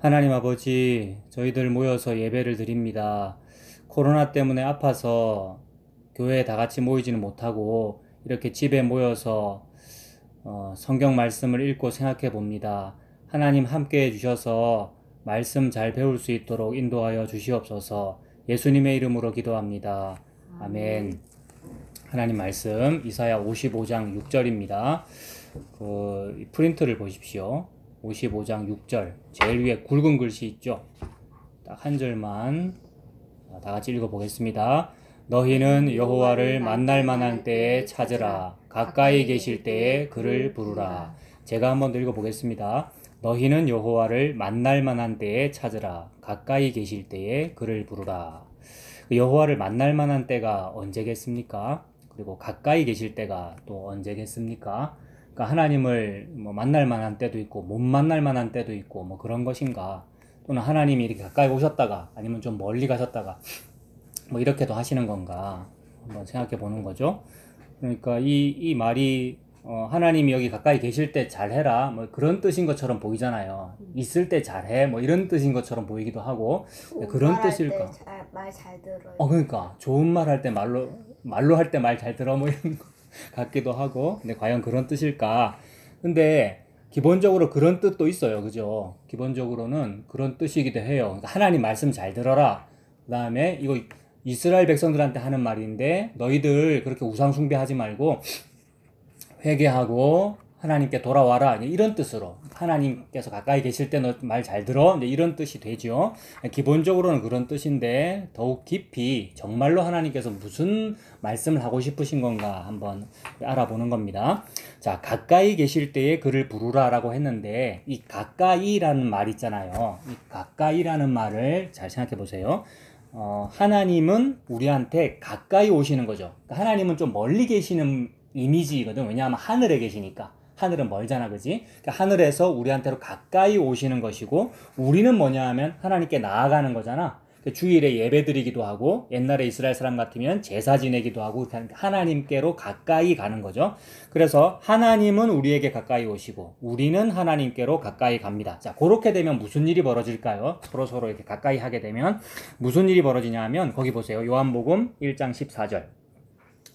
하나님 아버지, 저희들 모여서 예배를 드립니다. 코로나 때문에 아파서 교회에 다 같이 모이지는 못하고 이렇게 집에 모여서 성경 말씀을 읽고 생각해 봅니다. 하나님 함께 해주셔서 말씀 잘 배울 수 있도록 인도하여 주시옵소서. 예수님의 이름으로 기도합니다. 아멘. 하나님 말씀 이사야 55장 6절입니다. 프린트를 보십시오. 55장 6절 제일 위에 굵은 글씨 있죠. 딱 한 절만 다 같이 읽어보겠습니다. 너희는 여호와를 만날 만한 때에 찾으라. 가까이 계실 때에 그를 부르라. 제가 한번 더 읽어보겠습니다. 너희는 여호와를 만날 만한 때에 찾으라. 가까이 계실 때에 그를 부르라. 여호와를 만날 만한 때가 언제겠습니까? 그리고 가까이 계실 때가 또 언제겠습니까? 그러니까 하나님을 만날 만한 때도 있고 못 만날 만한 때도 있고 그런 것인가? 또는 하나님이 이렇게 가까이 오셨다가 아니면 좀 멀리 가셨다가 이렇게도 하시는 건가? 한번 생각해 보는 거죠. 그러니까 이 말이 하나님이 여기 가까이 계실 때 잘해라 그런 뜻인 것처럼 보이잖아요. 있을 때 잘해 이런 뜻인 것처럼 보이기도 하고 그런 뜻일까? 말 잘 들어요. 그러니까 좋은 말 할 때 말로 할 때 말 잘 들어 이런 거 같기도 하고, 근데 과연 그런 뜻일까? 근데 기본적으로 그런 뜻도 있어요, 그죠? 기본적으로는 그런 뜻이기도 해요. 그러니까 하나님 말씀 잘 들어라. 그 다음에 이거 이스라엘 백성들한테 하는 말인데 너희들 그렇게 우상 숭배하지 말고 회개하고 하나님께 돌아와라, 이런 뜻으로 하나님께서 가까이 계실 때 너 말 잘 들어, 이런 뜻이 되죠. 기본적으로는 그런 뜻인데 더욱 깊이 정말로 하나님께서 무슨 말씀을 하고 싶으신 건가 한번 알아보는 겁니다. 자, 가까이 계실 때에 그를 부르라라고 했는데 이 가까이라는 말 있잖아요. 이 가까이라는 말을 잘 생각해 보세요. 하나님은 우리한테 가까이 오시는 거죠. 그러니까 하나님은 좀 멀리 계시는 이미지거든. 왜냐하면 하늘에 계시니까. 하늘은 멀잖아, 그지? 그러니까 하늘에서 우리한테로 가까이 오시는 것이고, 우리는 뭐냐 하면 하나님께 나아가는 거잖아. 주일에 예배 드리기도 하고, 옛날에 이스라엘 사람 같으면 제사 지내기도 하고, 하나님께로 가까이 가는 거죠. 그래서 하나님은 우리에게 가까이 오시고, 우리는 하나님께로 가까이 갑니다. 자, 그렇게 되면 무슨 일이 벌어질까요? 서로 이렇게 가까이 하게 되면 무슨 일이 벌어지냐 하면, 거기 보세요. 요한복음 1장 14절.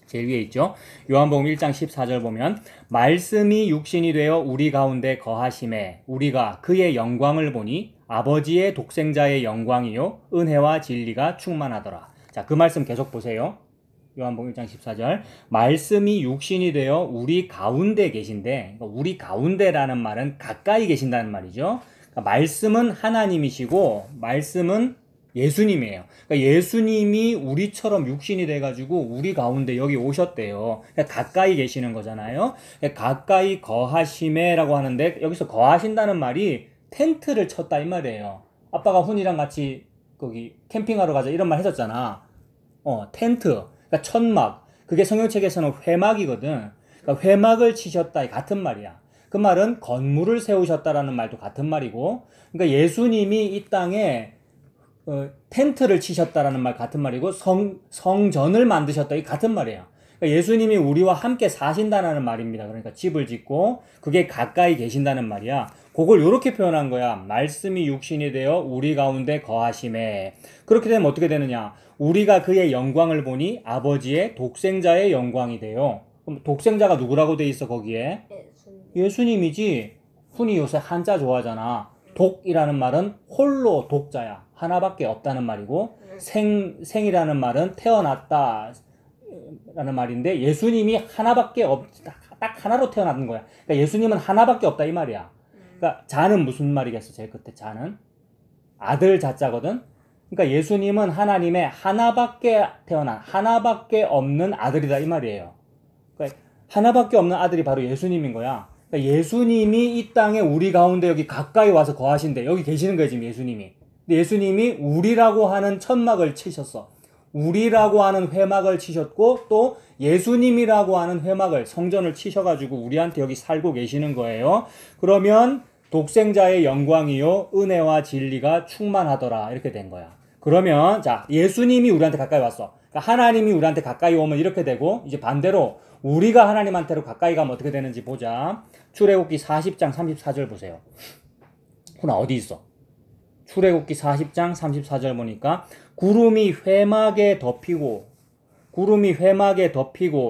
제일 위에 있죠. 요한복음 1장 14절 보면 말씀이 육신이 되어 우리 가운데 거하심에 우리가 그의 영광을 보니 아버지의 독생자의 영광이요 은혜와 진리가 충만하더라. 자, 그 말씀 계속 보세요. 요한복음 1장 14절 말씀이 육신이 되어 우리 가운데 계신데, 우리 가운데라는 말은 가까이 계신다는 말이죠. 그러니까 말씀은 하나님이시고 말씀은 예수님이에요. 그러니까 예수님이 우리처럼 육신이 돼가지고 우리 가운데 여기 오셨대요. 그러니까 가까이 계시는 거잖아요. 그러니까 가까이 거하심에라고 하는데 여기서 거하신다는 말이 텐트를 쳤다 이 말이에요. 아빠가 훈이랑 같이 거기 캠핑하러 가자 이런 말 했었잖아. 텐트, 그러니까 천막. 그게 성경책에서는 회막이거든. 그러니까 회막을 치셨다 같은 말이야. 그 말은 건물을 세우셨다라는 말도 같은 말이고, 그러니까 예수님이 이 땅에 텐트를 치셨다라는 말 같은 말이고 성전을 만드셨다 이 같은 말이에요. 그러니까 예수님이 우리와 함께 사신다는 말입니다. 그러니까 집을 짓고 그게 가까이 계신다는 말이야. 그걸 이렇게 표현한 거야. 말씀이 육신이 되어 우리 가운데 거하심에. 그렇게 되면 어떻게 되느냐? 우리가 그의 영광을 보니 아버지의 독생자의 영광이 돼요. 그럼 독생자가 누구라고 돼 있어 거기에? 예수님이지. 훈이 요새 한자 좋아하잖아. 독이라는 말은 홀로 독자야. 하나밖에 없다는 말이고, 생이라는 말은 태어났다 라는 말인데, 예수님이 하나밖에 딱 하나로 태어난 거야. 그러니까 예수님은 하나밖에 없다 이 말이야. 그러니까 자는 무슨 말이겠어? 제일 끝에 자는 아들 자자거든. 그러니까 예수님은 하나님의 하나밖에 태어난 하나밖에 없는 아들이다 이 말이에요. 그러니까 하나밖에 없는 아들이 바로 예수님인 거야. 그러니까 예수님이 이 땅에 우리 가운데 여기 가까이 와서 거하신대. 여기 계시는 거예요 지금 예수님이. 근데 예수님이 우리라고 하는 천막을 치셨어. 우리라고 하는 회막을 치셨고 또 예수님이라고 하는 회막을 성전을 치셔가지고 우리한테 여기 살고 계시는 거예요. 그러면 독생자의 영광이요 은혜와 진리가 충만하더라 이렇게 된 거야. 그러면 자 예수님이 우리한테 가까이 왔어. 그러니까 하나님이 우리한테 가까이 오면 이렇게 되고, 이제 반대로 우리가 하나님한테로 가까이 가면 어떻게 되는지 보자. 출애굽기 40장 34절 보세요. 훈아 어디 있어? 출애굽기 40장 34절 보니까 구름이 회막에 덮이고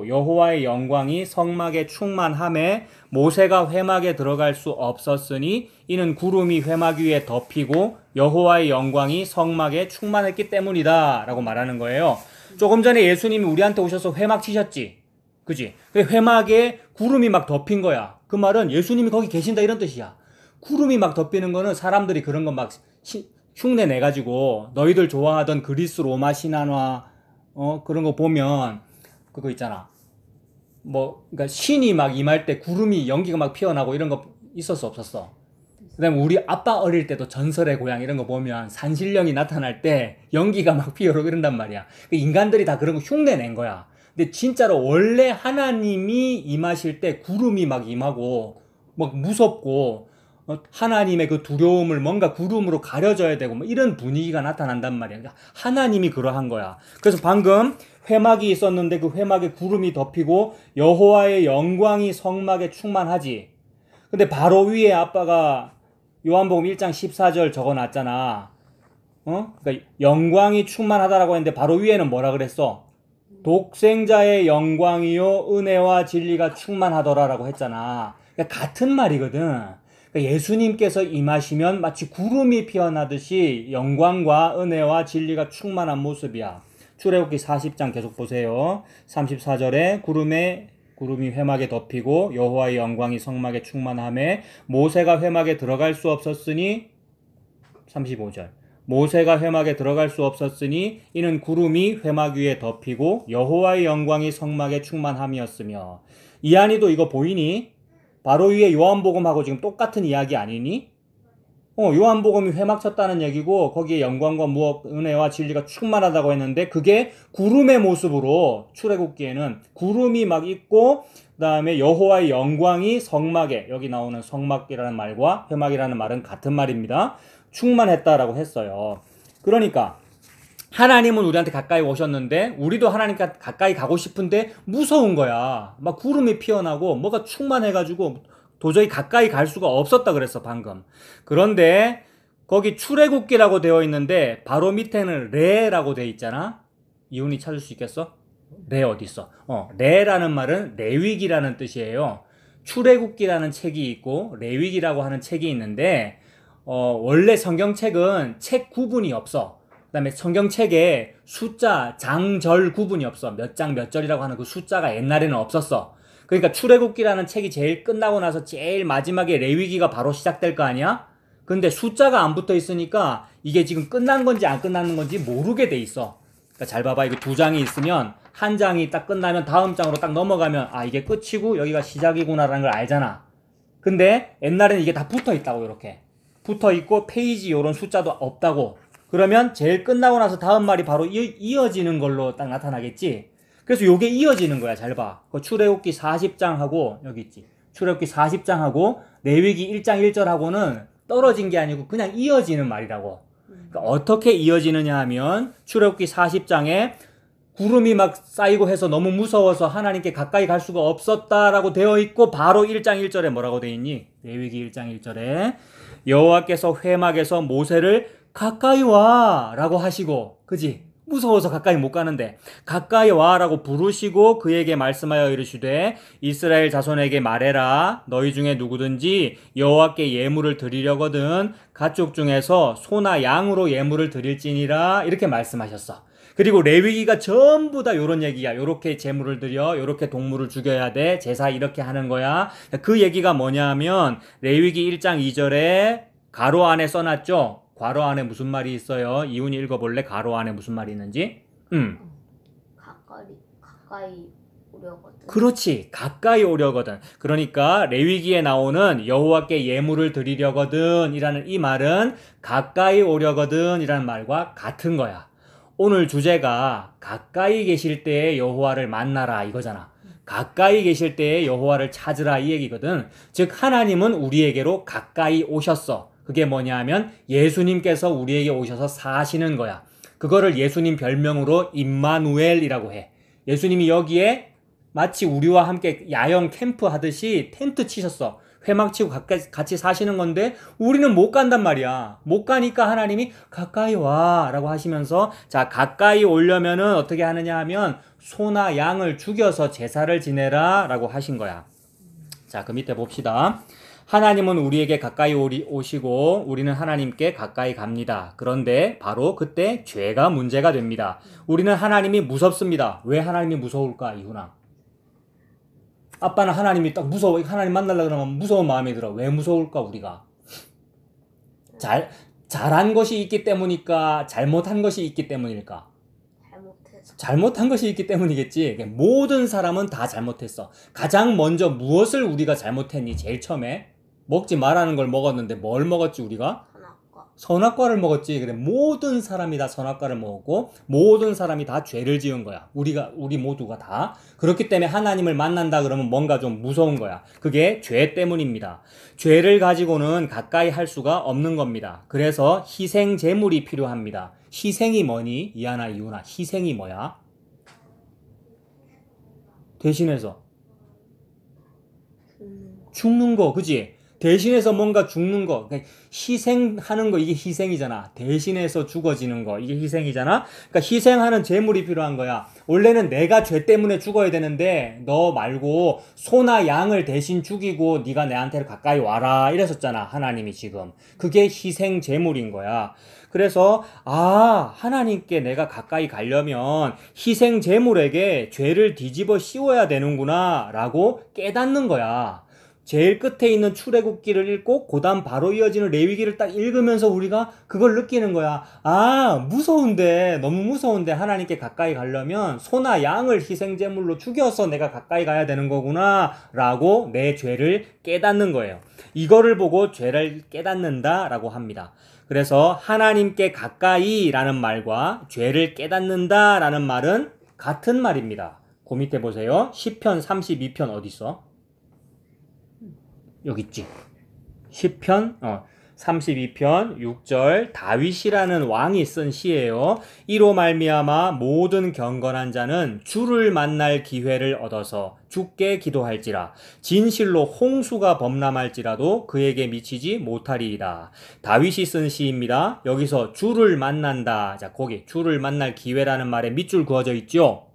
여호와의 영광이 성막에 충만함에 모세가 회막에 들어갈 수 없었으니 이는 구름이 회막 위에 덮이고 여호와의 영광이 성막에 충만했기 때문이다 라고 말하는 거예요. 조금 전에 예수님이 우리한테 오셔서 회막 치셨지, 그지? 회막에 구름이 막 덮인 거야. 그 말은 예수님이 거기 계신다 이런 뜻이야. 구름이 막 덮이는 거는 사람들이 그런 거 막 흉내 내가지고 너희들 좋아하던 그리스 로마 신화나 그런 거 보면 그거 있잖아. 그러니까 신이 막 임할 때 구름이 연기가 막 피어나고 이런 거 있었어 없었어? 그다음에 우리 아빠 어릴 때도 전설의 고향 이런 거 보면 산신령이 나타날 때 연기가 막 피어오르고 이런단 말이야. 인간들이 다 그런 거 흉내 낸 거야. 근데 진짜로 원래 하나님이 임하실 때 구름이 막 임하고 막 무섭고 하나님의 그 두려움을 뭔가 구름으로 가려져야 되고 뭐 이런 분위기가 나타난단 말이야. 그러니까 하나님이 그러한 거야. 그래서 방금 회막이 있었는데 그 회막에 구름이 덮이고 여호와의 영광이 성막에 충만하지. 근데 바로 위에 아빠가 요한복음 1장 14절 적어놨잖아. 그러니까 영광이 충만하다라고 했는데 바로 위에는 뭐라 그랬어? 독생자의 영광이요 은혜와 진리가 충만하더라라고 했잖아. 그러니까 같은 말이거든. 그러니까 예수님께서 임하시면 마치 구름이 피어나듯이 영광과 은혜와 진리가 충만한 모습이야. 출애굽기 40장 계속 보세요. 34절에 구름이 회막에 덮이고 여호와의 영광이 성막에 충만함에 모세가 회막에 들어갈 수 없었으니 35절 모세가 회막에 들어갈 수 없었으니 이는 구름이 회막 위에 덮이고 여호와의 영광이 성막에 충만함이었으며. 이한이도 이거 보이니? 바로 위에 요한복음하고 지금 똑같은 이야기 아니니? 요한복음이 회막 쳤다는 얘기고 거기에 영광과 은혜와 진리가 충만하다고 했는데 그게 구름의 모습으로 출애굽기에는 구름이 막 있고 그다음에 여호와의 영광이 성막에, 여기 나오는 성막이라는 말과 회막이라는 말은 같은 말입니다. 충만했다라고 했어요. 그러니까 하나님은 우리한테 가까이 오셨는데 우리도 하나님께 가까이 가고 싶은데 무서운 거야. 막 구름이 피어나고 뭐가 충만해가지고 도저히 가까이 갈 수가 없었다 그랬어 방금. 그런데 거기 출애굽기라고 되어 있는데 바로 밑에는 레라고 되어 있잖아. 이훈이 찾을 수 있겠어? 레 어디 있어? 레라는 말은 레위기라는 뜻이에요. 출애굽기라는 책이 있고 레위기라고 하는 책이 있는데 원래 성경책은 책 구분이 없어. 그다음에 성경책에 숫자, 장, 절 구분이 없어. 몇 장, 몇 절이라고 하는 그 숫자가 옛날에는 없었어. 그러니까 출애굽기라는 책이 제일 끝나고 나서 제일 마지막에 레위기가 바로 시작될 거 아니야? 근데 숫자가 안 붙어 있으니까 이게 지금 끝난 건지 안 끝나는 건지 모르게 돼 있어. 그러니까 잘 봐봐. 이거 두 장이 있으면 한 장이 딱 끝나면 다음 장으로 딱 넘어가면 이게 끝이고 여기가 시작이구나라는 걸 알잖아. 근데 옛날에는 이게 다 붙어 있다고 이렇게. 붙어 있고 페이지 요런 숫자도 없다고. 그러면 제일 끝나고 나서 다음 말이 바로 이어지는 걸로 딱 나타나겠지. 그래서 요게 이어지는 거야. 잘 봐. 그 출애굽기 40장하고 여기 있지. 출애굽기 40장하고 레위기 1장 1절하고는 떨어진 게 아니고 그냥 이어지는 말이라고. 그러니까 어떻게 이어지느냐 하면 출애굽기 40장에 구름이 막 쌓이고 해서 너무 무서워서 하나님께 가까이 갈 수가 없었다라고 되어 있고 바로 1장 1절에 뭐라고 되어 있니? 레위기 1장 1절에 여호와께서 회막에서 모세를 가까이 와 라고 하시고, 그지? 무서워서 가까이 못 가는데 가까이 와 라고 부르시고 그에게 말씀하여 이르시되 이스라엘 자손에게 말해라. 너희 중에 누구든지 여호와께 예물을 드리려거든 가축 중에서 소나 양으로 예물을 드릴지니라 이렇게 말씀하셨어. 그리고 레위기가 전부 다 요런 얘기야. 요렇게 제물을 드려, 요렇게 동물을 죽여야 돼, 제사 이렇게 하는 거야. 그 얘기가 뭐냐면 레위기 1장 2절에 가로 안에 써놨죠. 괄호 안에 무슨 말이 있어요? 이훈이 읽어볼래? 가로 안에 무슨 말이 있는지? 가까이 오려거든. 그렇지. 가까이 오려거든. 그러니까 레위기에 나오는 여호와께 예물을 드리려거든 이라는 이 말은 가까이 오려거든 이라는 말과 같은 거야. 오늘 주제가 가까이 계실 때에 여호와를 만나라 이거잖아. 가까이 계실 때에 여호와를 찾으라 이 얘기거든. 즉 하나님은 우리에게로 가까이 오셨어. 그게 뭐냐 하면 예수님께서 우리에게 오셔서 사시는 거야. 그거를 예수님 별명으로 임마누엘이라고 해. 예수님이 여기에 마치 우리와 함께 야영 캠프 하듯이 텐트 치셨어. 회막치고 같이 사시는 건데 우리는 못 간단 말이야. 못 가니까 하나님이 가까이 와 라고 하시면서 자, 가까이 오려면은 어떻게 하느냐 하면 소나 양을 죽여서 제사를 지내라 라고 하신 거야. 자, 그 밑에 봅시다. 하나님은 우리에게 가까이 오시고 우리는 하나님께 가까이 갑니다. 그런데 바로 그때 죄가 문제가 됩니다. 우리는 하나님이 무섭습니다. 왜 하나님이 무서울까, 이훈아? 아빠는 하나님이 딱 무서워. 하나님 만나려고 그러면 무서운 마음이 들어. 왜 무서울까, 우리가? 잘한 것이 있기 때문일까? 잘못한 것이 있기 때문일까? 잘못한 것이 있기 때문이겠지. 모든 사람은 다 잘못했어. 가장 먼저 무엇을 우리가 잘못했니? 제일 처음에 먹지 말라는 걸 먹었는데 뭘 먹었지 우리가? 선악과를 먹었지. 그래, 모든 사람이 다 선악과를 먹었고 모든 사람이 다 죄를 지은 거야. 우리 모두가 다. 그렇기 때문에 하나님을 만난다 그러면 뭔가 좀 무서운 거야. 그게 죄 때문입니다. 죄를 가지고는 가까이 할 수가 없는 겁니다. 그래서 희생 제물이 필요합니다. 희생이 뭐니? 이하나 이훈아, 희생이 뭐야? 대신해서 죽는 거, 그지? 대신해서 뭔가 죽는 거, 그러니까 희생하는 거, 이게 희생이잖아. 대신해서 죽어지는 거, 이게 희생이잖아. 그러니까 희생하는 제물이 필요한 거야. 원래는 내가 죄 때문에 죽어야 되는데 너 말고 소나 양을 대신 죽이고 네가 내한테 가까이 와라 이랬었잖아, 하나님이 지금. 그게 희생 제물인 거야. 그래서 하나님께 내가 가까이 가려면 희생 제물에게 죄를 뒤집어 씌워야 되는구나 라고 깨닫는 거야. 제일 끝에 있는 출애굽기를 읽고 그다음 바로 이어지는 레위기를 딱 읽으면서 우리가 그걸 느끼는 거야. 무서운데, 너무 무서운데 하나님께 가까이 가려면 소나 양을 희생제물로 죽여서 내가 가까이 가야 되는 거구나 라고 내 죄를 깨닫는 거예요. 이거를 보고 죄를 깨닫는다 라고 합니다. 그래서 하나님께 가까이 라는 말과 죄를 깨닫는다 라는 말은 같은 말입니다. 그 밑에 보세요. 시편 32편 어디 있어? 여기 있지. 시편 32편 6절 다윗이라는 왕이 쓴 시예요. 이로 말미암아 모든 경건한 자는 주를 만날 기회를 얻어서 주께 기도할지라 진실로 홍수가 범람할지라도 그에게 미치지 못하리이다. 다윗이 쓴 시입니다. 여기서 주를 만난다. 자, 거기 주를 만날 기회라는 말에 밑줄 그어져 있죠.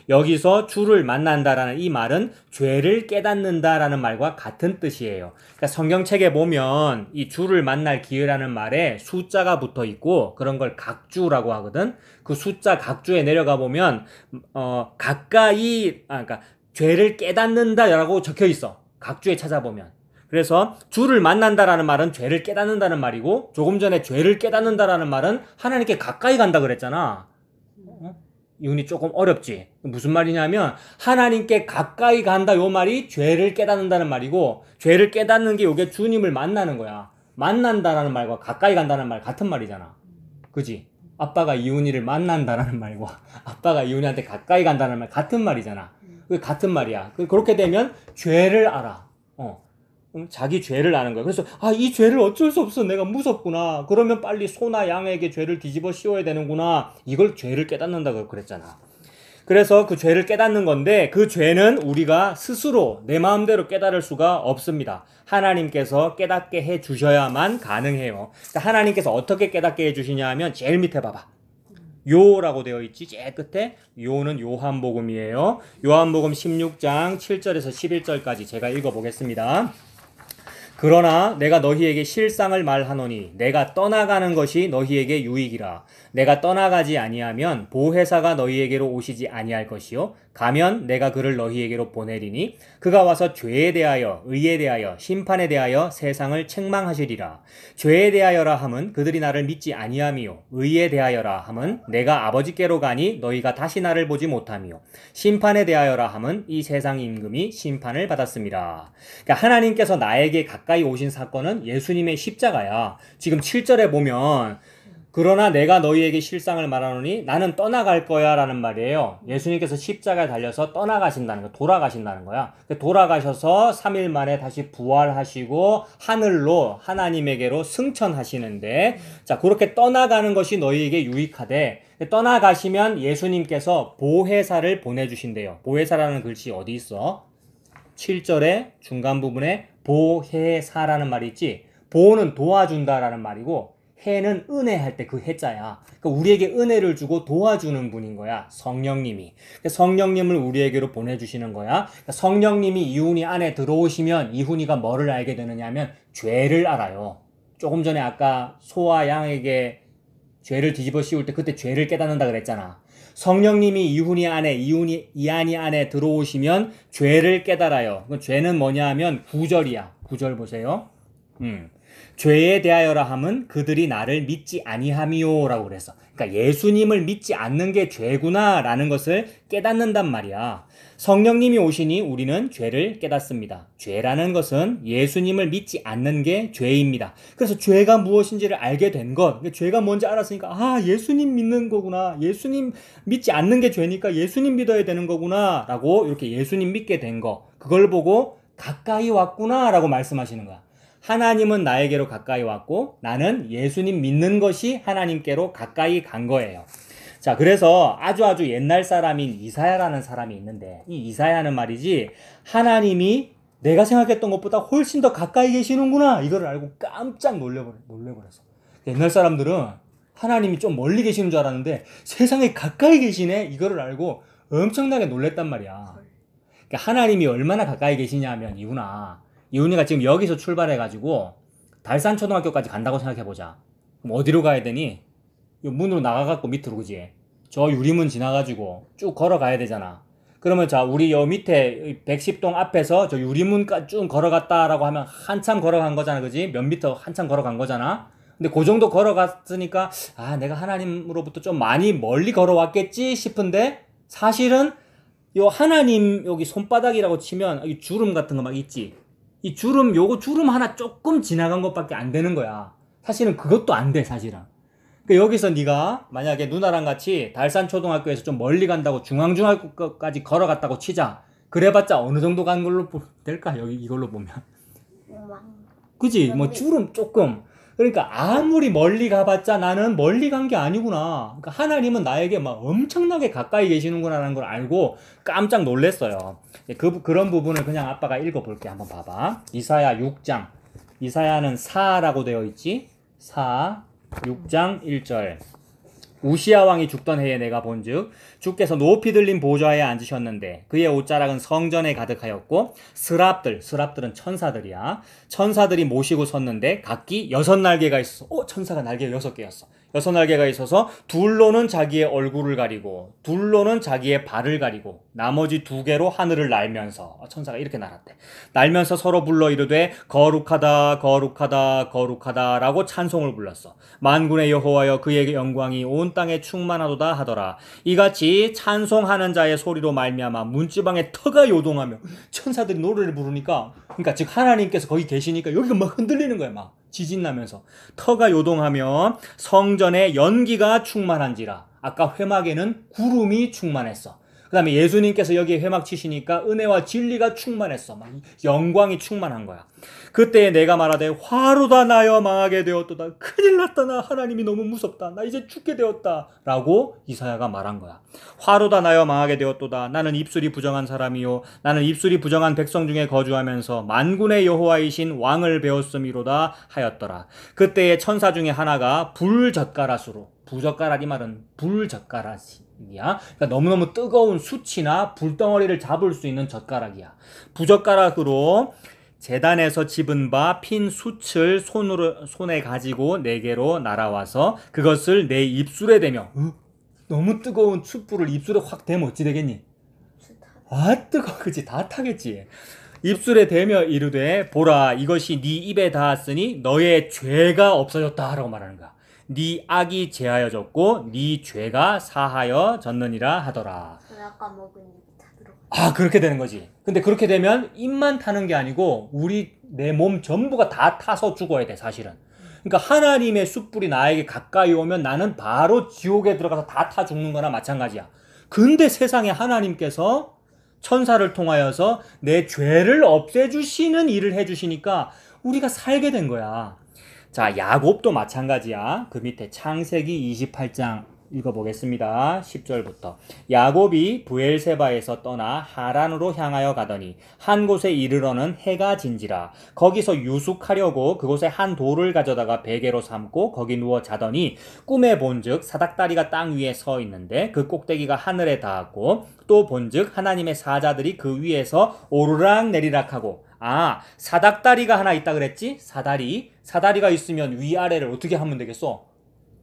여기서 주를 만난다라는 이 말은 죄를 깨닫는다라는 말과 같은 뜻이에요. 그러니까 성경책에 보면 이 주를 만날 기회라는 말에 숫자가 붙어 있고 그런 걸 각주라고 하거든. 그 숫자 각주에 내려가 보면 가까이 그러니까 죄를 깨닫는다라고 적혀 있어. 각주에 찾아보면. 그래서 주를 만난다라는 말은 죄를 깨닫는다는 말이고 조금 전에 죄를 깨닫는다라는 말은 하나님께 가까이 간다 그랬잖아. 이훈이 조금 어렵지. 무슨 말이냐면 하나님께 가까이 간다 요 말이 죄를 깨닫는다는 말이고 죄를 깨닫는 게 요게 주님을 만나는 거야. 만난다라는 말과 가까이 간다는 말 같은 말이잖아. 그지? 아빠가 이훈이를 만난다라는 말과 아빠가 이훈이한테 가까이 간다는 말 같은 말이잖아. 그게 같은 말이야. 그렇게 되면 죄를 알아. 자기 죄를 아는 거야. 그래서 이 죄를 어쩔 수 없어. 내가 무섭구나. 그러면 빨리 소나 양에게 죄를 뒤집어 씌워야 되는구나. 이걸 죄를 깨닫는다고 그랬잖아. 그래서 그 죄를 깨닫는 건데 그 죄는 우리가 스스로 내 마음대로 깨달을 수가 없습니다. 하나님께서 깨닫게 해 주셔야만 가능해요. 그러니까 하나님께서 어떻게 깨닫게 해 주시냐 하면 제일 밑에 봐봐. 요라고 되어 있지. 제일 끝에 요는 요한복음이에요. 요한복음 16장 7절에서 11절까지 제가 읽어보겠습니다. 그러나 내가 너희에게 실상을 말하노니 내가 떠나가는 것이 너희에게 유익이라. 내가 떠나가지 아니하면 보혜사가 너희에게로 오시지 아니할 것이요 가면 내가 그를 너희에게로 보내리니 그가 와서 죄에 대하여 의에 대하여 심판에 대하여 세상을 책망하시리라. 죄에 대하여라 함은 그들이 나를 믿지 아니함이요 의에 대하여라 함은 내가 아버지께로 가니 너희가 다시 나를 보지 못함이요 심판에 대하여라 함은 이 세상 임금이 심판을 받았습니다. 그러니까 하나님께서 나에게 가까이 오신 사건은 예수님의 십자가야. 지금 7절에 보면 그러나 내가 너희에게 실상을 말하노니 나는 떠나갈 거야 라는 말이에요. 예수님께서 십자가에 달려서 떠나가신다는 거, 돌아가신다는 거야. 돌아가셔서 3일 만에 다시 부활하시고 하늘로 하나님에게로 승천하시는데 자, 그렇게 떠나가는 것이 너희에게 유익하되 떠나가시면 예수님께서 보혜사를 보내주신대요. 보혜사라는 글씨 어디 있어? 7절의 중간 부분에 보혜사라는 말이 있지. 보는 도와준다라는 말이고 해는 은혜할 때 그 해자야. 그러니까 우리에게 은혜를 주고 도와주는 분인 거야. 성령님이. 성령님을 우리에게로 보내주시는 거야. 그러니까 성령님이 이훈이 안에 들어오시면 이훈이가 뭐를 알게 되느냐 하면 죄를 알아요. 조금 전에 아까 소와 양에게 죄를 뒤집어 씌울 때 그때 죄를 깨닫는다 그랬잖아. 성령님이 이한이 안에 들어오시면 죄를 깨달아요. 그 죄는 뭐냐 하면 9절이야. 9절 보세요. 죄에 대하여라 함은 그들이 나를 믿지 아니함이요라고 그랬어. 그러니까 예수님을 믿지 않는 게 죄구나라는 것을 깨닫는단 말이야. 성령님이 오시니 우리는 죄를 깨닫습니다. 죄라는 것은 예수님을 믿지 않는 게 죄입니다. 그래서 죄가 무엇인지를 알게 된 것, 죄가 뭔지 알았으니까 아 예수님 믿는 거구나, 예수님 믿지 않는 게 죄니까 예수님 믿어야 되는 거구나 라고 이렇게 예수님 믿게 된 거, 그걸 보고 가까이 왔구나 라고 말씀하시는 거야. 하나님은 나에게로 가까이 왔고 나는 예수님 믿는 것이 하나님께로 가까이 간 거예요. 자, 그래서 아주 옛날 사람인 이사야라는 사람이 있는데 이 이사야는 말이지 하나님이 내가 생각했던 것보다 훨씬 더 가까이 계시는구나 이거를 알고 깜짝 놀래버렸어. 옛날 사람들은 하나님이 좀 멀리 계시는 줄 알았는데 세상에 가까이 계시네 이거를 알고 엄청나게 놀랬단 말이야. 그러니까 하나님이 얼마나 가까이 계시냐 하면 이훈이가 지금 여기서 출발해가지고 달산초등학교까지 간다고 생각해보자. 그럼 어디로 가야 되니? 문으로 나가갖고 밑으로, 그지? 저 유리문 지나가지고 쭉 걸어가야 되잖아. 그러면 자, 우리 여 밑에 110동 앞에서 저 유리문까지 쭉 걸어갔다라고 하면 한참 걸어간 거잖아, 그지? 몇 미터 한참 걸어간 거잖아. 근데 그 정도 걸어갔으니까 아, 내가 하나님으로부터 좀 많이 멀리 걸어왔겠지 싶은데 사실은 요 하나님 여기 손바닥이라고 치면 이 주름 같은 거 막 있지? 이 요거 주름 하나 조금 지나간 것밖에 안 되는 거야. 사실은 그것도 안 돼, 사실은. 그러니까 여기서 네가 만약에 누나랑 같이 달산초등학교에서 좀 멀리 간다고 중앙중학교까지 걸어갔다고 치자. 그래봤자 어느 정도 간 걸로 될까? 여기 이걸로 보면. 그지? 뭐 주름 조금. 그러니까 아무리 멀리 가봤자 나는 멀리 간 게 아니구나. 그러니까 하나님은 나에게 막 엄청나게 가까이 계시는구나라는 걸 알고 깜짝 놀랐어요. 그런 부분을 그냥 아빠가 읽어볼게. 한번 봐봐. 이사야 6장. 이사야는 4라고 되어 있지? 6장 1절. 우시야 왕이 죽던 해에 내가 본즉 주께서 높이 들린 보좌에 앉으셨는데 그의 옷자락은 성전에 가득하였고 스랍들은 천사들이야. 천사들이 모시고 섰는데 각기 6날개가 있었어. 천사가 날개가 6개였어. 6날개가 있어서 둘로는 자기의 얼굴을 가리고 둘로는 자기의 발을 가리고 나머지 2개로 하늘을 날면서 천사가 이렇게 날았대. 날면서 서로 불러 이르되 거룩하다 거룩하다 거룩하다 라고 찬송을 불렀어. 만군의 여호와여 그의 영광이 온 땅에 충만하도다 하더라. 이같이 찬송하는 자의 소리로 말미암아 문지방에 터가 요동하며 천사들이 노래를 부르니까 그러니까 즉 하나님께서 거기 계시니까 여기가 막 흔들리는 거야. 막 지진 나면서 터가 요동하며 성전에 연기가 충만한지라. 아까 회막에는 구름이 충만했어. 그 다음에 예수님께서 여기에 회막 치시니까 은혜와 진리가 충만했어. 막 영광이 충만한 거야. 그때 내가 말하되 화로다 나여 망하게 되었도다. 큰일 났다. 나 하나님이 너무 무섭다. 나 이제 죽게 되었다. 라고 이사야가 말한 거야. 화로다 나여 망하게 되었도다. 나는 입술이 부정한 사람이요 나는 입술이 부정한 백성 중에 거주하면서 만군의 여호와이신 왕을 배웠음이로다 하였더라. 그때의 천사 중에 하나가 불젓가락으로, 부젓가락 이 말은 불젓가락이야. 그러니까 너무너무 뜨거운 숯이나 불덩어리를 잡을 수 있는 젓가락이야. 부젓가락으로 제단에서 집은 바 핀 숯을 손에 가지고 내게로 날아와서 그것을 내 입술에 대며 너무 뜨거운 숯불을 입술에 확 대면 어찌 되겠니? 아 뜨거워. 그치? 다 타겠지. 입술에 대며 이르되 보라 이것이 네 입에 닿았으니 너의 죄가 없어졌다 라고 말하는 거야. 네 악이 제하여졌고 네 죄가 사하여졌느니라 하더라. 아까 먹은 입이 다 들어가. 아 그렇게 되는 거지. 근데 그렇게 되면 입만 타는 게 아니고 내 몸 전부가 다 타서 죽어야 돼 사실은. 그러니까 하나님의 숯불이 나에게 가까이 오면 나는 바로 지옥에 들어가서 다 타 죽는 거나 마찬가지야. 근데 세상에 하나님께서 천사를 통하여서 내 죄를 없애주시는 일을 해주시니까 우리가 살게 된 거야. 자, 야곱도 마찬가지야. 그 밑에 창세기 28장 읽어보겠습니다. 10절부터. 야곱이 브엘세바에서 떠나 하란으로 향하여 가더니 한 곳에 이르러는 해가 진지라. 거기서 유숙하려고 그곳에 한 돌을 가져다가 베개로 삼고 거기 누워 자더니 꿈에 본즉 사닥다리가 땅 위에 서 있는데 그 꼭대기가 하늘에 닿았고 또 본즉 하나님의 사자들이 그 위에서 오르락 내리락 하고 사닥다리가 하나 있다 그랬지? 사다리가 있으면 위아래를 어떻게 하면 되겠어?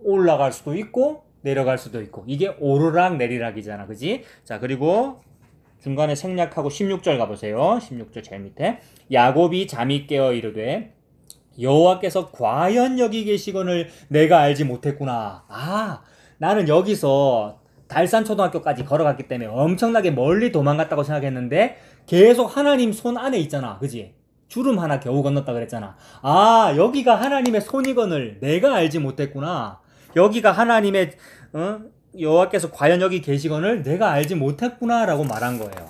올라갈 수도 있고 내려갈 수도 있고 이게 오르락 내리락이잖아, 그지? 자, 그리고 중간에 생략하고 16절 가보세요. 16절 제일 밑에. 야곱이 잠이 깨어 이르되 여호와께서 과연 여기 계시거늘 내가 알지 못했구나. 나는 여기서 달산초등학교까지 걸어갔기 때문에 엄청나게 멀리 도망갔다고 생각했는데 계속 하나님 손 안에 있잖아, 그지? 주름 하나 겨우 건넜다 그랬잖아. 여기가 하나님의 손이거늘 내가 알지 못했구나. 여기가 하나님의 여호와께서 과연 여기 계시거늘 내가 알지 못했구나 라고 말한 거예요.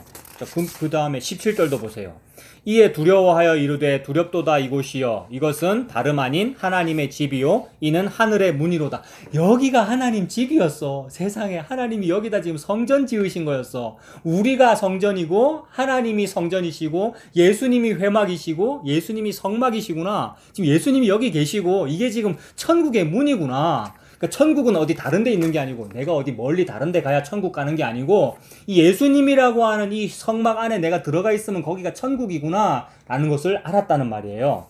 그 다음에 17절도 보세요. 이에 두려워하여 이르되 두렵도다 이곳이여 이것은 다름 아닌 하나님의 집이요 이는 하늘의 문이로다. 여기가 하나님 집이었어. 세상에 하나님이 여기다 지금 성전 지으신 거였어. 우리가 성전이고 하나님이 성전이시고 예수님이 회막이시고 예수님이 성막이시구나. 지금 예수님이 여기 계시고 이게 지금 천국의 문이구나. 그러니까 천국은 어디 다른 데 있는 게 아니고 내가 어디 멀리 다른 데 가야 천국 가는 게 아니고 이 예수님이라고 하는 이 성막 안에 내가 들어가 있으면 거기가 천국이구나 라는 것을 알았다는 말이에요.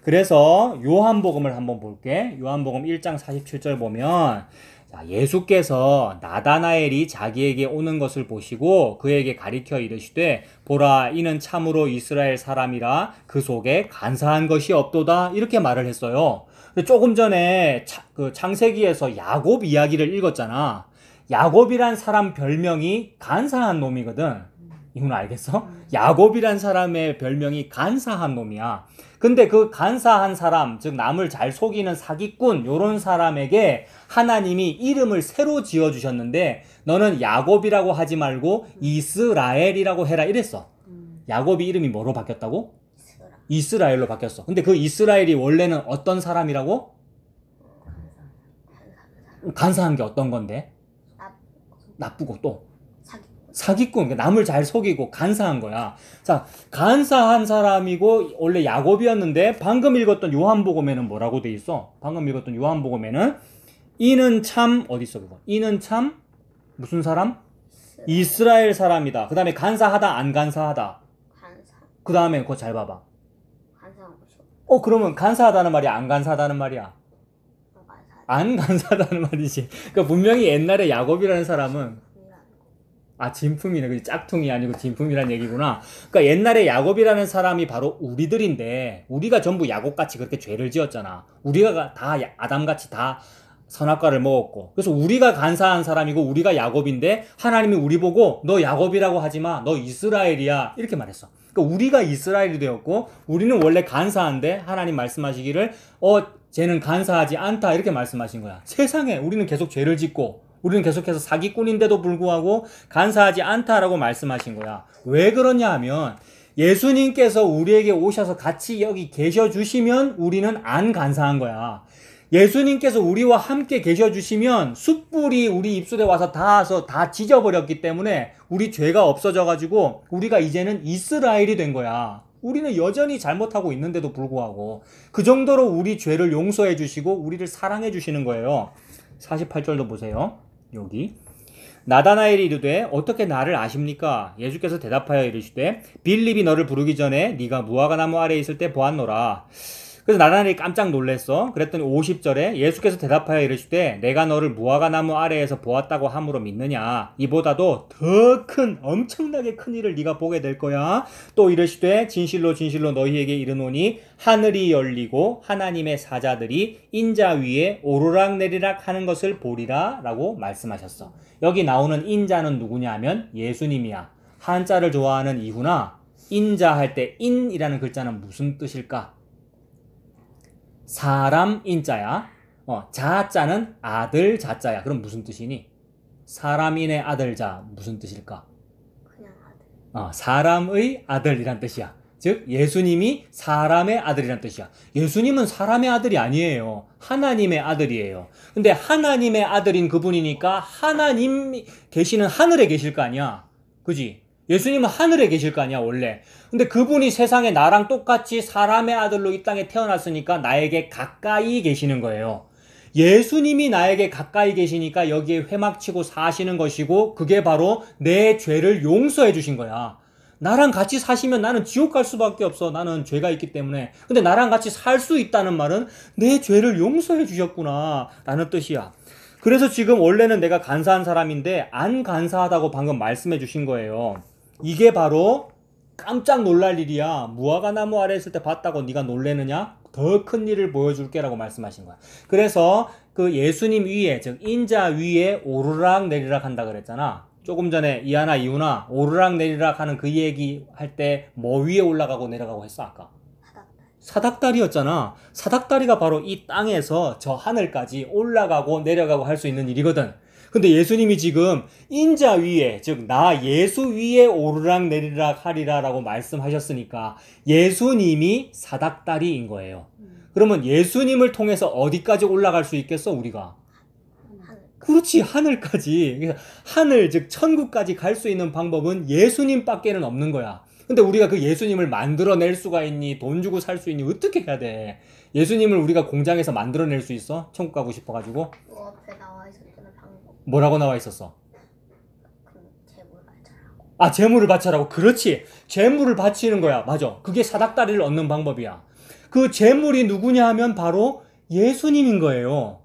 그래서 요한복음을 한번 볼게. 요한복음 1장 47절 보면 예수께서 나다나엘이 자기에게 오는 것을 보시고 그에게 가리켜 이르시되 보라 이는 참으로 이스라엘 사람이라 그 속에 간사한 것이 없도다 이렇게 말을 했어요. 조금 전에 창세기에서 야곱 이야기를 읽었잖아. 야곱이란 사람 별명이 간사한 놈이거든. 이건 알겠어? 야곱이란 사람의 별명이 간사한 놈이야. 근데 그 간사한 사람, 즉 남을 잘 속이는 사기꾼 요런 사람에게 하나님이 이름을 새로 지어주셨는데 너는 야곱이라고 하지 말고 이스라엘이라고 해라 이랬어. 야곱이 이름이 뭐로 바뀌었다고? 이스라엘로 바뀌었어. 근데 그 이스라엘이 원래는 어떤 사람이라고? 간사한 게 어떤 건데? 나쁘고 또 사기꾼. 그러니까 남을 잘 속이고 간사한 거야. 자, 간사한 사람이고 원래 야곱이었는데 방금 읽었던 요한복음에는 뭐라고 돼 있어? 방금 읽었던 요한복음에는 이는 참 어디 있어 그거? 이는 참 무슨 사람? 이스라엘 사람이다. 그 다음에 간사하다 안 간사하다? 그 다음에 그거 잘 봐봐. 그러면 간사하다는 말이야? 안 간사하다는 말이야? 안 간사하다는 말이지. 그러니까 분명히 옛날에 야곱이라는 사람은 진품이네. 그지? 짝퉁이 아니고 진품이란 얘기구나. 그러니까 옛날에 야곱이라는 사람이 바로 우리들인데 우리가 전부 야곱같이 그렇게 죄를 지었잖아. 우리가 다 아담같이 다 선악과를 먹었고 그래서 우리가 간사한 사람이고 우리가 야곱인데 하나님이 우리 보고 너 야곱이라고 하지마. 너 이스라엘이야. 이렇게 말했어. 그러니까 우리가 이스라엘이 되었고 우리는 원래 간사한데 하나님 말씀하시기를 쟤는 간사하지 않다 이렇게 말씀하신 거야. 세상에 우리는 계속 죄를 짓고 우리는 계속해서 사기꾼인데도 불구하고 간사하지 않다라고 말씀하신 거야. 왜 그러냐 하면 예수님께서 우리에게 오셔서 같이 여기 계셔주시면 우리는 안 간사한 거야. 예수님께서 우리와 함께 계셔주시면 숯불이 우리 입술에 와서 닿아서 다 지져버렸기 때문에 우리 죄가 없어져가지고 우리가 이제는 이스라엘이 된 거야. 우리는 여전히 잘못하고 있는데도 불구하고 그 정도로 우리 죄를 용서해 주시고 우리를 사랑해 주시는 거예요. 48절도 보세요. 여기 나다나엘이 이르되 어떻게 나를 아십니까? 예수께서 대답하여 이르시되 빌립이 너를 부르기 전에 네가 무화과 나무 아래에 있을 때 보았노라. 그래서 나다나엘이 깜짝 놀랐어. 그랬더니 50절에 예수께서 대답하여 이르시되 내가 너를 무화과 나무 아래에서 보았다고 함으로 믿느냐? 이보다도 더 큰 엄청나게 큰 일을 네가 보게 될 거야. 또 이르시되 진실로 진실로 너희에게 이르노니 하늘이 열리고 하나님의 사자들이 인자 위에 오르락 내리락 하는 것을 보리라 라고 말씀하셨어. 여기 나오는 인자는 누구냐 하면 예수님이야. 한자를 좋아하는 이후나 인자 할 때 인이라는 글자는 무슨 뜻일까? 사람 인자야. 자자는 아들 자자야. 그럼 무슨 뜻이니? 사람인의 아들 자 무슨 뜻일까? 그냥 아들. 사람의 아들이란 뜻이야. 즉 예수님이 사람의 아들이란 뜻이야. 예수님은 사람의 아들이 아니에요. 하나님의 아들이에요. 근데 하나님의 아들인 그분이니까 하나님 계시는 하늘에 계실 거 아니야. 그지? 예수님은 하늘에 계실 거 아니야 원래. 근데 그분이 세상에 나랑 똑같이 사람의 아들로 이 땅에 태어났으니까 나에게 가까이 계시는 거예요. 예수님이 나에게 가까이 계시니까 여기에 회막치고 사시는 것이고 그게 바로 내 죄를 용서해 주신 거야. 나랑 같이 사시면 나는 지옥 갈 수밖에 없어. 나는 죄가 있기 때문에. 근데 나랑 같이 살 수 있다는 말은 내 죄를 용서해 주셨구나 라는 뜻이야. 그래서 지금 원래는 내가 간사한 사람인데 안 간사하다고 방금 말씀해 주신 거예요. 이게 바로 깜짝 놀랄 일이야. 무화과 나무 아래 있을 때 봤다고 네가 놀래느냐? 더 큰 일을 보여줄게 라고 말씀하신 거야. 그래서 그 예수님 위에, 즉 인자 위에 오르락 내리락 한다 그랬잖아. 조금 전에 이하나 이우나 오르락 내리락 하는 그 얘기 할 때 뭐 위에 올라가고 내려가고 했어 아까? 사닥다리였잖아. 사닥다리가 바로 이 땅에서 저 하늘까지 올라가고 내려가고 할 수 있는 일이거든. 근데 예수님이 지금 인자 위에, 즉 나 예수 위에 오르락 내리락 하리라 라고 말씀하셨으니까 예수님이 사닥다리인 거예요. 그러면 예수님을 통해서 어디까지 올라갈 수 있겠어 우리가? 그렇지, 하늘까지. 그래서 하늘, 즉 천국까지 갈 수 있는 방법은 예수님밖에는 없는 거야. 근데 우리가 그 예수님을 만들어낼 수가 있니? 돈 주고 살 수 있니? 어떻게 해야 돼? 예수님을 우리가 공장에서 만들어낼 수 있어? 천국 가고 싶어가지고? 그 앞에 나와 있었던 방법. 뭐라고 나와 있었어? 그 재물 바쳐라고. 아, 재물을 바쳐라고. 그렇지. 재물을 바치는 거야. 맞아. 그게 사닥다리를 얻는 방법이야. 그 재물이 누구냐 하면 바로 예수님인 거예요.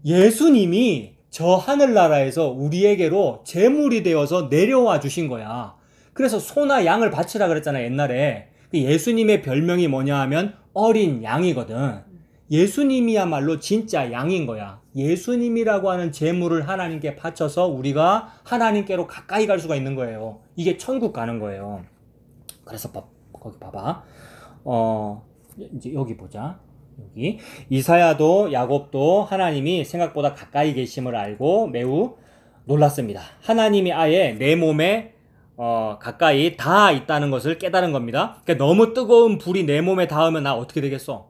예수님이 저 하늘나라에서 우리에게로 재물이 되어서 내려와 주신 거야. 그래서 소나 양을 바치라 그랬잖아 옛날에. 예수님의 별명이 뭐냐 하면 어린 양이거든. 예수님이야말로 진짜 양인 거야. 예수님이라고 하는 재물을 하나님께 바쳐서 우리가 하나님께로 가까이 갈 수가 있는 거예요. 이게 천국 가는 거예요. 그래서 거기 봐봐. 이제 여기 보자. 여기 이사야도 야곱도 하나님이 생각보다 가까이 계심을 알고 매우 놀랐습니다. 하나님이 아예 내 몸에 가까이 다 있다는 것을 깨달은 겁니다. 그러니까 너무 뜨거운 불이 내 몸에 닿으면 나 어떻게 되겠어?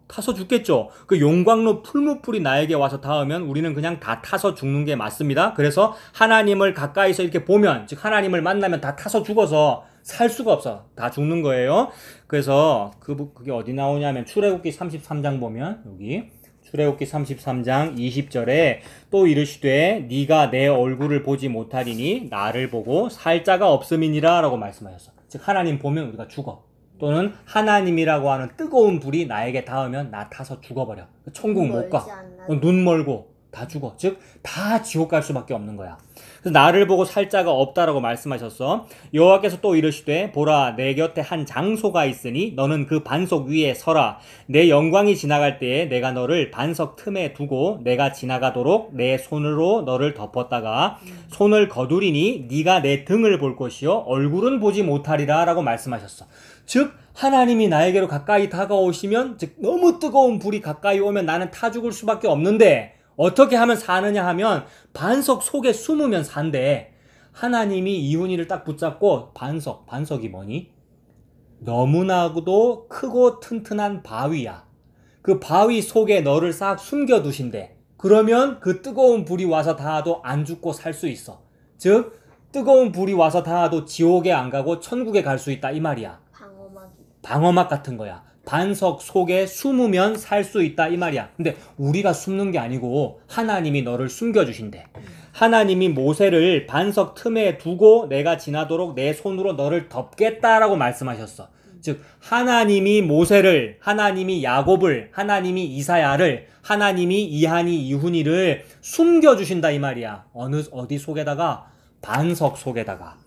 타서 죽겠죠. 그 용광로 풀무불이 나에게 와서 닿으면 우리는 그냥 다 타서 죽는 게 맞습니다. 그래서 하나님을 가까이서 이렇게 보면, 즉 하나님을 만나면 다 타서 죽어서 살 수가 없어. 다 죽는 거예요. 그래서 그게 어디 나오냐면 출애굽기 33장 보면 여기 출애굽기 33장 20절에 또 이르시되 네가 내 얼굴을 보지 못하리니 나를 보고 살 자가 없음이니라 라고 말씀하셨어. 즉 하나님 보면 우리가 죽어. 또는 하나님이라고 하는 뜨거운 불이 나에게 닿으면 나 타서 죽어버려. 천국 못 가. 눈 멀고 다 죽어. 즉 다 지옥 갈 수밖에 없는 거야. 그래서 나를 보고 살 자가 없다라고 말씀하셨어. 여호와께서 또 이르시되 보라 내 곁에 한 장소가 있으니 너는 그 반석 위에 서라. 내 영광이 지나갈 때에 내가 너를 반석 틈에 두고 내가 지나가도록 내 손으로 너를 덮었다가 손을 거두리니 네가 내 등을 볼 것이요 얼굴은 보지 못하리라 라고 말씀하셨어. 즉 하나님이 나에게로 가까이 다가오시면, 즉 너무 뜨거운 불이 가까이 오면 나는 타 죽을 수밖에 없는데 어떻게 하면 사느냐 하면 반석 속에 숨으면 산대. 하나님이 이훈이를 딱 붙잡고 반석이 뭐니? 너무나도 크고 튼튼한 바위야. 그 바위 속에 너를 싹 숨겨두신대. 그러면 그 뜨거운 불이 와서 닿아도 안 죽고 살 수 있어. 즉 뜨거운 불이 와서 닿아도 지옥에 안 가고 천국에 갈 수 있다 이 말이야. 방어막 같은 거야. 반석 속에 숨으면 살 수 있다 이 말이야. 근데 우리가 숨는 게 아니고 하나님이 너를 숨겨주신대. 하나님이 모세를 반석 틈에 두고 내가 지나도록 내 손으로 너를 덮겠다라고 말씀하셨어. 즉 하나님이 모세를, 하나님이 야곱을, 하나님이 이사야를, 하나님이 이한이 이훈이를 숨겨주신다 이 말이야. 어디 속에다가? 반석 속에다가.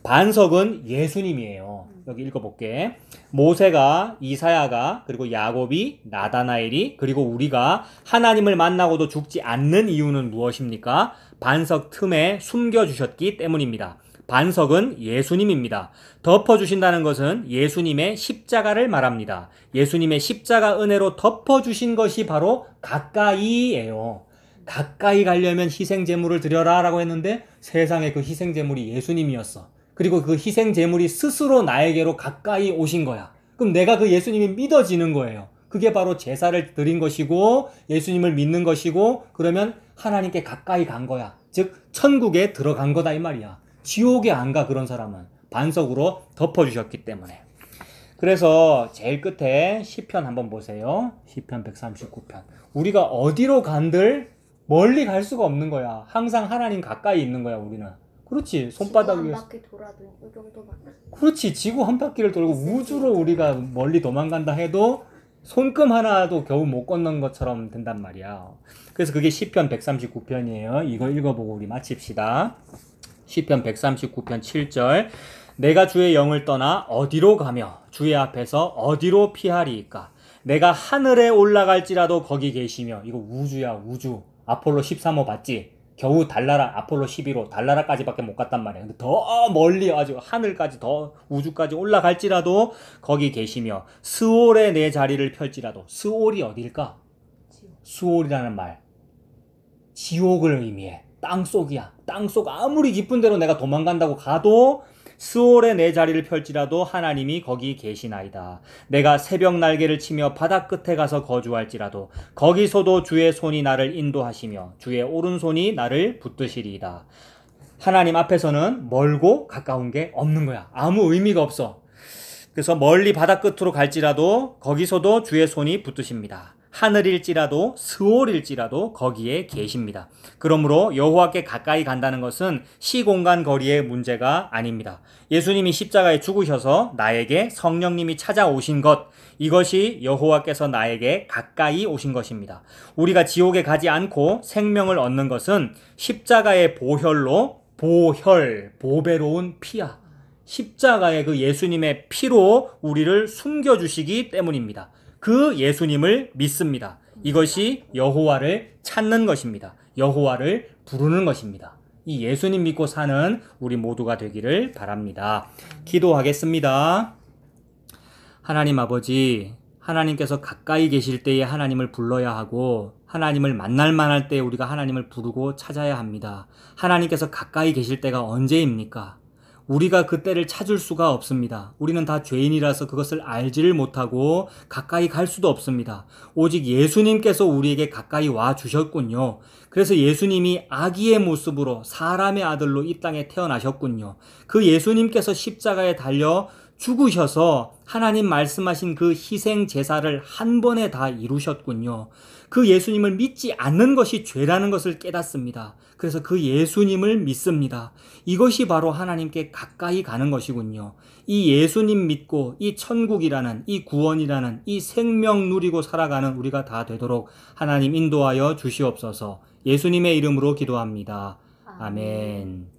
반석은 예수님이에요. 여기 읽어볼게. 모세가, 이사야가, 그리고 야곱이, 나다나엘이, 그리고 우리가 하나님을 만나고도 죽지 않는 이유는 무엇입니까? 반석 틈에 숨겨주셨기 때문입니다. 반석은 예수님입니다. 덮어주신다는 것은 예수님의 십자가를 말합니다. 예수님의 십자가 은혜로 덮어주신 것이 바로 가까이예요. 가까이 가려면 희생제물을 드려라 라고 했는데 세상에 그 희생제물이 예수님이었어. 그리고 그 희생 제물이 스스로 나에게로 가까이 오신 거야. 그럼 내가 그 예수님이 믿어지는 거예요. 그게 바로 제사를 드린 것이고 예수님을 믿는 것이고 그러면 하나님께 가까이 간 거야. 즉 천국에 들어간 거다 이 말이야. 지옥에 안 가 그런 사람은. 반석으로 덮어주셨기 때문에. 그래서 제일 끝에 시편 한번 보세요. 시편 139편. 우리가 어디로 간들 멀리 갈 수가 없는 거야. 항상 하나님 가까이 있는 거야 우리는. 그렇지. 손바닥 지구 위에. 한 바퀴 돌아도 이 정도만. 그렇지. 지구 한 바퀴를 돌고 우주로 우리가 멀리 도망간다 해도 손금 하나도 겨우 못 걷는 것처럼 된단 말이야. 그래서 그게 시편 139편이에요. 이거 읽어보고 우리 마칩시다. 시편 139편 7절. 내가 주의 영을 떠나 어디로 가며 주의 앞에서 어디로 피하리이까. 내가 하늘에 올라갈지라도 거기 계시며. 이거 우주야 우주. 아폴로 13호 봤지? 겨우 달나라 아폴로 11호 달나라까지밖에 못 갔단 말이야. 근데 더 멀리 아주 하늘까지 더 우주까지 올라갈지라도 거기 계시며 스올에 내 자리를 펼지라도. 스올이 어딜까? 스올이라는 말 지옥을 의미해. 땅속이야. 땅속 아무리 깊은 데로 내가 도망간다고 가도 스올에 내 자리를 펼지라도 하나님이 거기 계시나이다. 내가 새벽 날개를 치며 바다 끝에 가서 거주할지라도 거기서도 주의 손이 나를 인도하시며 주의 오른손이 나를 붙드시리이다. 하나님 앞에서는 멀고 가까운 게 없는 거야. 아무 의미가 없어. 그래서 멀리 바다 끝으로 갈지라도 거기서도 주의 손이 붙드십니다. 하늘일지라도 스올일지라도 거기에 계십니다. 그러므로 여호와께 가까이 간다는 것은 시공간 거리의 문제가 아닙니다. 예수님이 십자가에 죽으셔서 나에게 성령님이 찾아오신 것, 이것이 여호와께서 나에게 가까이 오신 것입니다. 우리가 지옥에 가지 않고 생명을 얻는 것은 십자가의 보혈로 보배로운 피야. 십자가의 그 예수님의 피로 우리를 숨겨주시기 때문입니다. 그 예수님을 믿습니다. 이것이 여호와를 찾는 것입니다. 여호와를 부르는 것입니다. 이 예수님 믿고 사는 우리 모두가 되기를 바랍니다. 기도하겠습니다. 하나님 아버지, 하나님께서 가까이 계실 때에 하나님을 불러야 하고 하나님을 만날 만할 때 우리가 하나님을 부르고 찾아야 합니다. 하나님께서 가까이 계실 때가 언제입니까? 우리가 그때를 찾을 수가 없습니다. 우리는 다 죄인이라서 그것을 알지를 못하고 가까이 갈 수도 없습니다. 오직 예수님께서 우리에게 가까이 와 주셨군요. 그래서 예수님이 아기의 모습으로 사람의 아들로 이 땅에 태어나셨군요. 그 예수님께서 십자가에 달려 죽으셔서 하나님 말씀하신 그 희생 제사를 한 번에 다 이루셨군요. 그 예수님을 믿지 않는 것이 죄라는 것을 깨닫습니다. 그래서 그 예수님을 믿습니다. 이것이 바로 하나님께 가까이 가는 것이군요. 이 예수님 믿고 이 천국이라는 이 구원이라는 이 생명 누리고 살아가는 우리가 다 되도록 하나님 인도하여 주시옵소서. 예수님의 이름으로 기도합니다. 아멘.